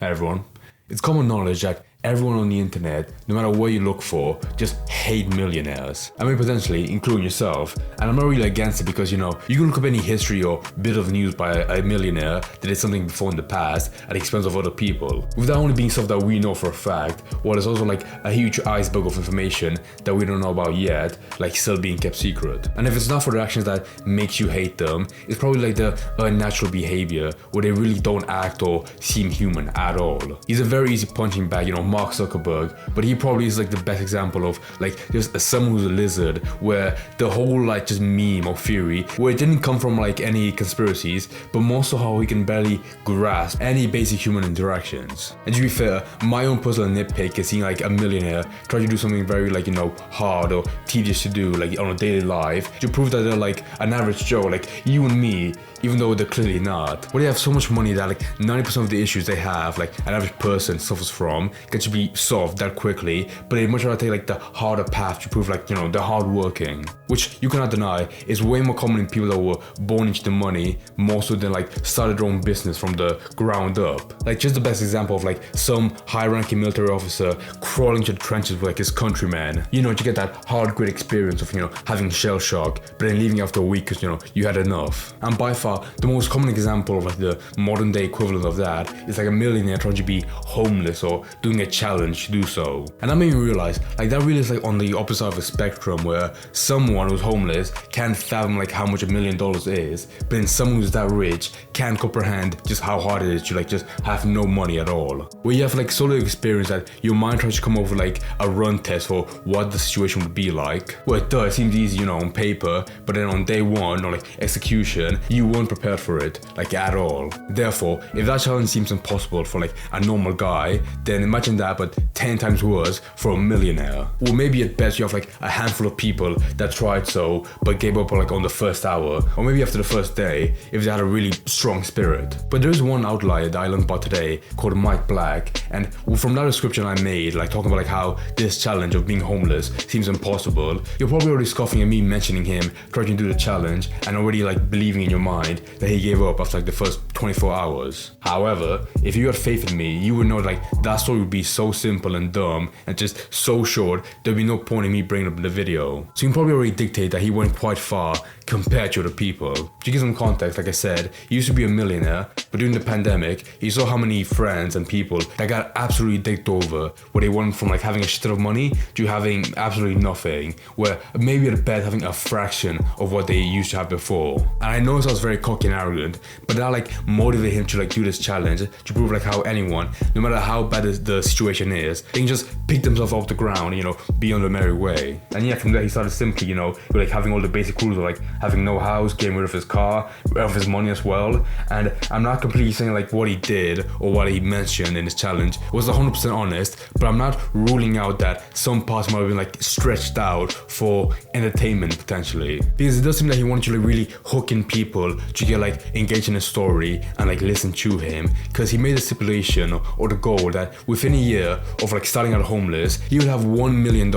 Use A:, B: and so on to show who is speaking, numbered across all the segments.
A: Hi everyone. It's common knowledge that everyone on the internet, no matter what you look for, just hate millionaires. I mean, potentially, including yourself. And I'm not really against it because, you can look up any history or bit of news by a millionaire that did something before in the past at the expense of other people. With that only being stuff that we know for a fact, while there's also like a huge iceberg of information that we don't know about yet, like still being kept secret. And if it's not for the actions that makes you hate them, it's probably like the unnatural behavior where they really don't act or seem human at all. He's a very easy punching bag, Mark Zuckerberg, but he probably is like the best example of like just someone who's a lizard, where the whole like just meme or theory, where it didn't come from like any conspiracies, but more so how he can barely grasp any basic human interactions. And to be fair, my own personal nitpick is seeing like a millionaire try to do something very like hard or tedious to do like on a daily life to prove that they're like an average Joe, like you and me, even though they're clearly not. But they have so much money that like 90% of the issues they have, like an average person suffers from, can to be solved that quickly, but they'd much rather take like the harder path to prove like, they're hardworking. Which you cannot deny is way more common in people that were born into the money, more so than like started their own business from the ground up. Like just the best example of like some high-ranking military officer crawling to the trenches with like his countrymen, to get that hard grit experience of, having shell shock, but then leaving after a week because, you had enough. And by far, the most common example of like the modern day equivalent of that is like a millionaire trying to be homeless or doing a challenge to do so. And that made me realize like that really is like on the opposite of a spectrum, where someone who's homeless can't fathom like how much $1 million is, but then someone who's that rich can't comprehend just how hard it is to like just have no money at all. Where you have like so little experience that your mind tries to come up with like a run test for what the situation would be like. Well, it does, it seems easy, on paper, but then on day one or like execution, you weren't prepared for it, like at all. Therefore, if that challenge seems impossible for like a normal guy, then imagine that but 10 times worse for a millionaire. Or maybe at best you have like a handful of people that tried so but gave up like on the first hour, or maybe after the first day if they had a really strong spirit. But there is one outlier that I learned about today called Mike Black, and from that description I made, like talking about like how this challenge of being homeless seems impossible, you're probably already scoffing at me mentioning him trying to do the challenge and already like believing in your mind that he gave up after like the first 24 hours. However, if you had faith in me, you would know like that story would be so simple and dumb and just so short, there'd be no point in me bringing up in the video. So you can probably already dictate that he went quite far compared to other people. To give some context, like I said, he used to be a millionaire, but during the pandemic, he saw how many friends and people that got absolutely dicked over, where they went from like having a shit of money to having absolutely nothing, where maybe at best having a fraction of what they used to have before. And I know it sounds very cocky and arrogant, but that like motivated him to like do this challenge to prove like how anyone, no matter how bad the situation is, they can just pick themselves off the ground, be on the merry way. And yeah, from there he started simply, with like having all the basic rules of like having no house, getting rid of his car, rid of his money as well. And I'm not completely saying like what he did or what he mentioned in his challenge was 100% honest, but I'm not ruling out that some parts might have been like stretched out for entertainment potentially. Because it does seem like he wanted to like really hook in people to get like engaged in his story and like listen to him, because he made a stipulation or the goal that within a year of like starting out homeless, he would have $1 million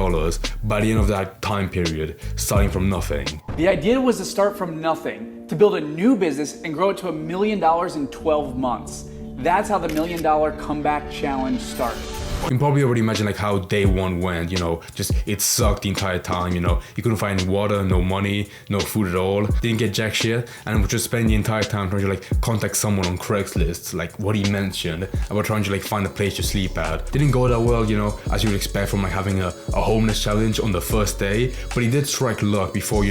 A: by the end of that time period, starting from nothing.
B: The idea was to start from nothing, to build a new business and grow it to $1 million in 12 months. That's how the $1 Million Comeback Challenge started.
A: You can probably already imagine like how day one went, just it sucked the entire time, you couldn't find any water, no money, no food at all, didn't get jack shit, and was just spending the entire time trying to like contact someone on Craigslist, like what he mentioned, about trying to like find a place to sleep at. Didn't go that well, as you would expect from like having a homeless challenge on the first day, but he did strike luck before,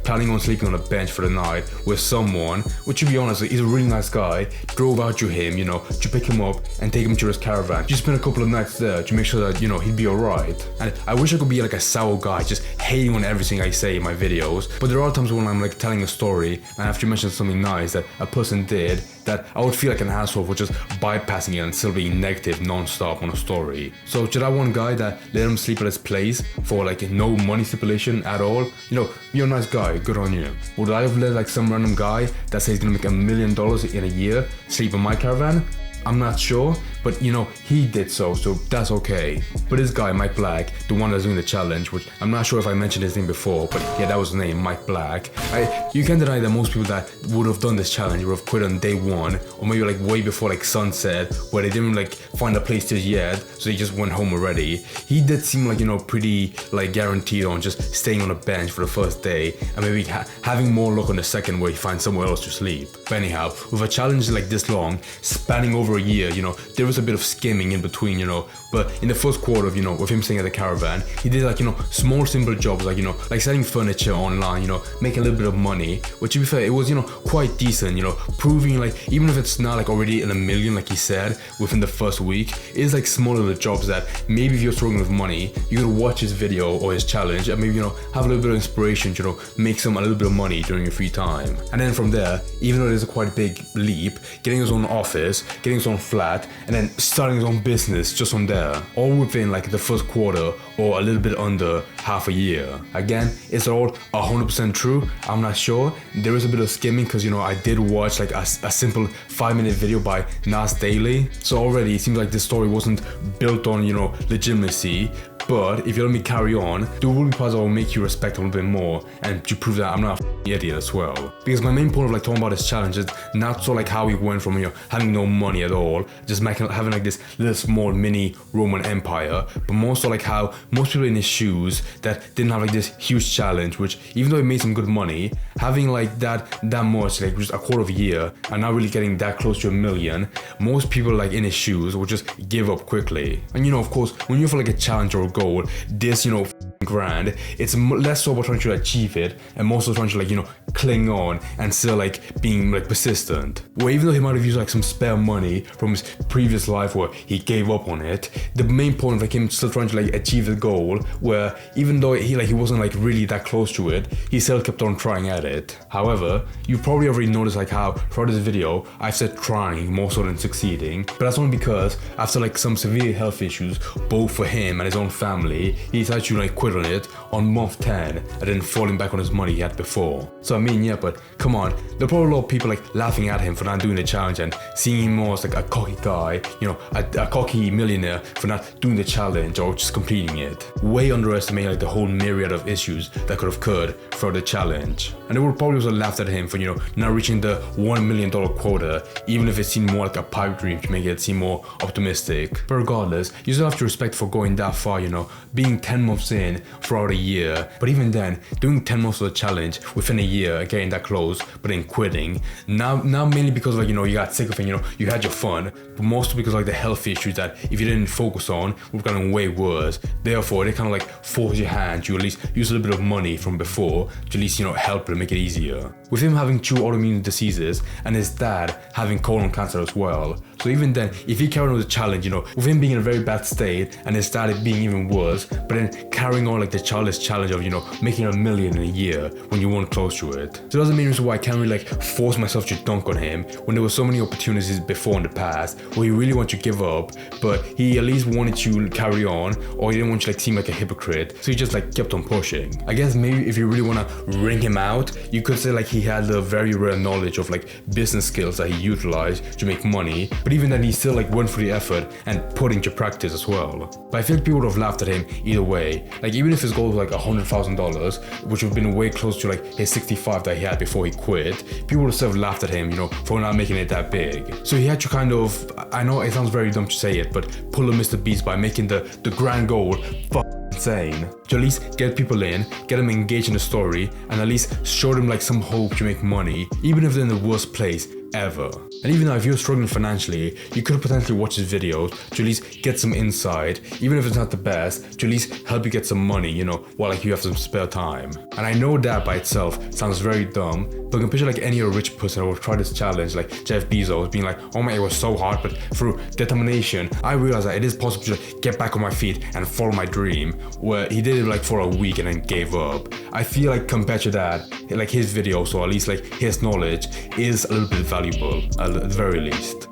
A: planning on sleeping on a bench for the night with someone, which to be honest, he's a really nice guy, drove out to him, to pick him up and take him to his caravan. Just spent a couple of nights there to make sure that he'd be alright. And I wish I could be like a sour guy just hating on everything I say in my videos, but there are times when I'm like telling a story and I have to mention something nice that a person did that I would feel like an asshole for just bypassing it and still being negative non-stop on a story. So to that one guy that let him sleep at his place for like no money stipulation at all, you're a nice guy, good on you. Would I have let like some random guy that says he's gonna make $1 million in a year sleep in my caravan? I'm not sure, but you know, he did so that's okay. But this guy, Mike Black, the one that's doing the challenge, which I'm not sure if I mentioned his name before, but yeah, that was his name, Mike Black. You can't deny that most people that would have done this challenge would have quit on day one, or maybe like way before like sunset, where they didn't like find a place just yet, so they just went home already. He did seem like, you know, pretty like guaranteed on just staying on the bench for the first day, and maybe having more luck on the second where he finds somewhere else to sleep. But anyhow, with a challenge like this long, spanning over a year, you know, there was a bit of skimming in between, you know, but in the first quarter of, you know, with him staying at the caravan, he did like, you know, small simple jobs like, you know, like selling furniture online, you know, making a little bit of money, which to be fair, it was, you know, quite decent, you know, proving like, even if it's not like already in a million, like he said, within the first week, it's like small little jobs that maybe if you're struggling with money, you could watch his video or his challenge and maybe, you know, have a little bit of inspiration to, you know, make a little bit of money during your free time. And then from there, even though there's a quite big leap, getting his own office, getting his own flat, and then starting his own business just from there, all within like the first quarter or a little bit under half a year. Again, it's all 100% true. I'm not sure. There is a bit of skimming because, you know, I did watch like a simple 5-minute video by Nas Daily. So already it seems like this story wasn't built on, you know, legitimacy. But if you let me carry on, there will be parts that will make you respect a little bit more and to prove that I'm not an idiot as well. Because my main point of like talking about this challenge is not so like how he went from, you know, having no money at all, just having like this little small mini Roman empire, but more so like how most people in his shoes that didn't have like this huge challenge, which even though it made some good money, having like that much, like just a quarter of a year and not really getting that close to $1 million, most people like in his shoes will just give up quickly. And you know, of course, when you feel like a challenge or a goal, this, you know, grand, it's less so about trying to achieve it and more so trying to like, you know, cling on and still like being like persistent. Where even though he might have used like some spare money from his previous life where he gave up on it, the main point of like him still trying to like achieve the goal, where even though he wasn't like really that close to it, he still kept on trying at it. However, you probably already noticed like how throughout this video I've said trying more so than succeeding, but that's only because after like some severe health issues both for him and his own family, he decided to like quit on it on month 10 and then falling back on his money he had before. So I mean, yeah, but come on, there are probably a lot of people like laughing at him for not doing the challenge and seeing him more as like a cocky guy, you know, a cocky millionaire for not doing the challenge or just completing it. Way underestimating like the whole myriad of issues that could have occurred for the challenge. And they would probably also laughed at him for, you know, not reaching the $1 million quota, even if it seemed more like a pipe dream to make it seem more optimistic. But regardless, you still have to respect for going that far, you know, being 10 months in throughout a year. But even then, doing 10 months of the challenge within a year, getting that close, but then quitting. Now mainly because like, you know, you got sick of it, you know, you had your fun, but mostly because like the health issues that if you didn't focus on would have gotten way worse. Therefore, they kind of like force your hand to at least use a little bit of money from before to at least, you know, help and make it easier. With him having 2 autoimmune diseases and his dad having colon cancer as well. So even then, if he carried on with the challenge, you know, with him being in a very bad state and his dad being even worse, but then carrying on like the childish challenge of, you know, making $1 million in a year when you weren't close to it. So it doesn't mean why I can't really like force myself to dunk on him when there were so many opportunities before in the past where he really wanted to give up, but he at least wanted to carry on, or he didn't want to like seem like a hypocrite, so he just like kept on pushing. I guess maybe if you really want to wring him out, you could say like he had the very rare knowledge of like business skills that he utilized to make money, but even then he still like went through the effort and put into practice as well. But I feel like people would have laughed at him either way. Like even if his goal was like $100,000, which would have been way close to like his 65 that he had before he quit, people would have still laughed at him, you know, for not making it that big. So he had to kind of, I know it sounds very dumb to say it, but pull a Mr. Beast by making the grand goal insane. To at least get people in, get them engaged in the story, and at least show them like some hope to make money, even if they're in the worst place ever. And even now, if you're struggling financially, you could potentially watch his videos to at least get some insight, even if it's not the best, to at least help you get some money, you know, while like you have some spare time. And I know that by itself sounds very dumb, but you can picture like any other rich person who would try this challenge, like Jeff Bezos, being like, oh my, it was so hard, but through determination, I realized that it is possible to get back on my feet and follow my dream, where he did it like for a week and then gave up. I feel like compared to that, like his videos, or at least like his knowledge, is a little bit valuable, at the very least.